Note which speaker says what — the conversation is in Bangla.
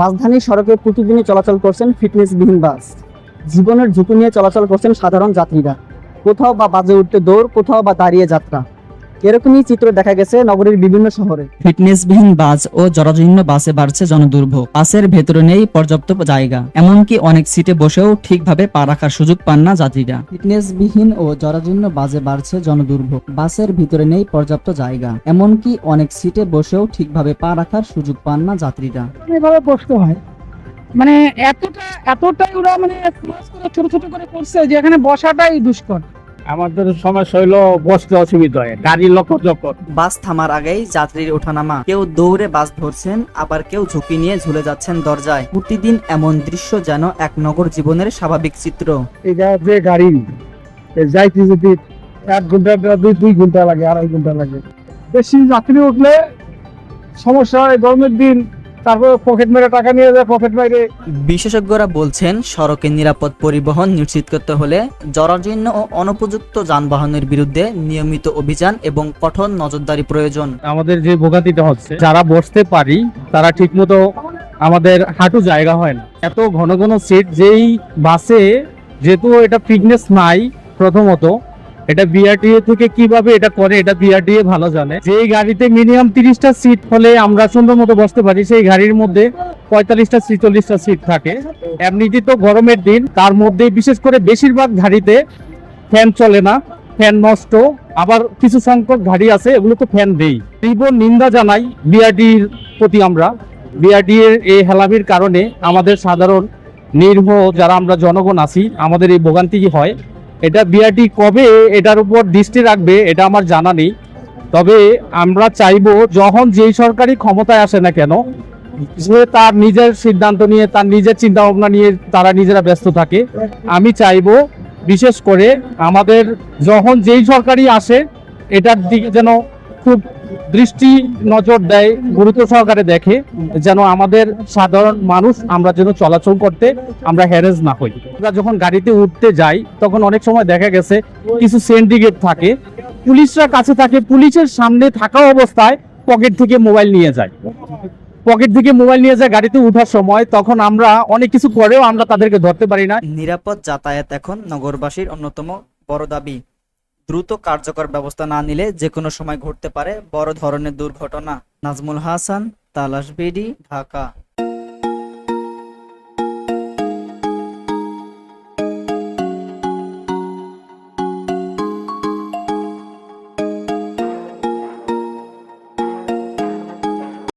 Speaker 1: রাজধানীর সড়কে প্রতিদিনই চলাচল করছেন ফিটনেসবিহীন বাস। জীবনের ঝুঁকি নিয়ে চলাচল করছেন সাধারণ যাত্রীরা। কোথাও বা বাজে উঠতে দৌড়, কোথাও বা দাঁড়িয়ে যাত্রা। এরকমই চিত্র দেখা গেছে নগরীর বিভিন্ন শহরে।
Speaker 2: ফিটনেসবিহীন বাস ও জরাজীর্ণ বাসে বাড়ছে জনদুর্ভোগ। বাসের ভেতরে নেই পর্যাপ্ত জায়গা, এমনকি অনেক সিটে বসেও ঠিকভাবে পা রাখার সুযোগ পান না যাত্রীরা। ফিটনেসবিহীন ও জরাজীর্ণ বাসে বাড়ছে জনদুর্ভোগ। বাসের ভিতরে নেই পর্যাপ্ত জায়গা, এমনকি অনেক সিটে বসেও ঠিকভাবে পা রাখার সুযোগ পান না যাত্রীরা।
Speaker 3: এভাবে কষ্ট হয়, মানে এতটাই ওরা মানে ক্লোজ করে ছোট ছোট করে করছে যে এখানে বসাটাই দুষ্কর।
Speaker 4: আমাদের সমস্যা হইলো বসতে অসুবিধা হয়, গাড়ি লকর।
Speaker 2: বাস থামার আগেই যাত্রীর ওঠানামা, কেউ দৌড়ে বাস ধরছেন, আবার কেউ ঝুঁকি নিয়ে ঝুলে যাচ্ছেন দরজায়। প্রতিদিন এমন দৃশ্য যেন এক নগর জীবনের স্বাভাবিক চিত্র।
Speaker 4: এটা যে গাড়ি যাইতে যেতে 1 ঘন্টা 2 ঘন্টা লাগে, 2.5 ঘন্টা লাগে। বেশি যাত্রী উঠলে সমস্যা হয়, গরমের দিন। তারপর পকেট মেরে টাকা নিয়ে যায়, পকেট মেরে।
Speaker 2: বিশেষজ্ঞরা বলছেন, সড়কে নিরাপদ পরিবহন নিশ্চিত করতে হলে জরাজীর্ণ ও অনুপযুক্ত যানবাহনের বিরুদ্ধে নিয়মিত অভিযান এবং কঠোর নজরদারি প্রয়োজন।
Speaker 4: আমাদের যে ভোগান্তিটা হচ্ছে, যারা বসতে পারি তারা ঠিকমতো আমাদের হাঁটু জায়গা হয় না। এত ঘন ঘন সিট, যেই বাসে যেহেতু এটা ফিটনেস নাই, প্রথমত এটা বিআরটিএ থেকে কিভাবে এটা করে, এটা বিআরটিএ ভালো জানে। যেই গাড়িতে মিনিমাম 30টা সিট হলে আমরা সুন্দর মতো বসতে পারি, সেই গাড়ির মধ্যে 45টা 46টা সিট থাকে। এমনিতে তো গরমের দিন, তার মধ্যে বিশেষ করে বেশিরভাগ গাড়িতে ফ্যান চলে না, ফ্যান নষ্ট। আবার কিছু সংখ্যক গাড়ি আছে এগুলো তো ফ্যান দেই। তীব্র নিন্দা জানাই বিআরটির প্রতি আমরা। বিআরটি এর এই হেলামির কারণে আমাদের সাধারণ নির্ভ যারা আমরা জনগণ আছি, আমাদের এই ভোগান্তি হয়। এটা বিআরটি কবে এটার উপর দৃষ্টি রাখবে এটা আমার জানা নেই। তবে আমরা চাইবো, যখন যেই সরকারি ক্ষমতায় আসে না কেন, যে তার নিজের সিদ্ধান্ত নিয়ে, তার নিজের চিন্তা ভাবনা নিয়ে তারা নিজেরা ব্যস্ত থাকে। আমি চাইবো বিশেষ করে আমাদের যখন যেই সরকারি আসে এটার দিকে যেন খুব দৃষ্টি নজর দেয়, গুরুত্ব সহকারে দেখে, যেন আমাদের সাধারণ মানুষ আমরা যেন চলাচল করতে আমরা হ্যারেস না হই। আমরা যখন গাড়িতে উঠতে যাই তখন অনেক সময় দেখা গেছে কিছু সিন্ডিকেট থাকে, পুলিশরা কাছে থাকে, পুলিশের সামনে থাকা অবস্থায় পকেট থেকে মোবাইল নিয়ে যায়, গাড়িতে ওঠার সময়। তখন আমরা অনেক কিছু করেও আমরা তাদেরকে ধরতে পারি না।
Speaker 2: নিরাপদ যাতায়াত এখন নগরবাসীর অন্যতম বড় দাবি। দ্রুত কার্যকর ব্যবস্থা না নিলে যে কোনো সময় ঘটতে পারে বড় ধরনের দুর্ঘটনা। নাজমুল হাসান, তালাশ বিডি, ঢাকা।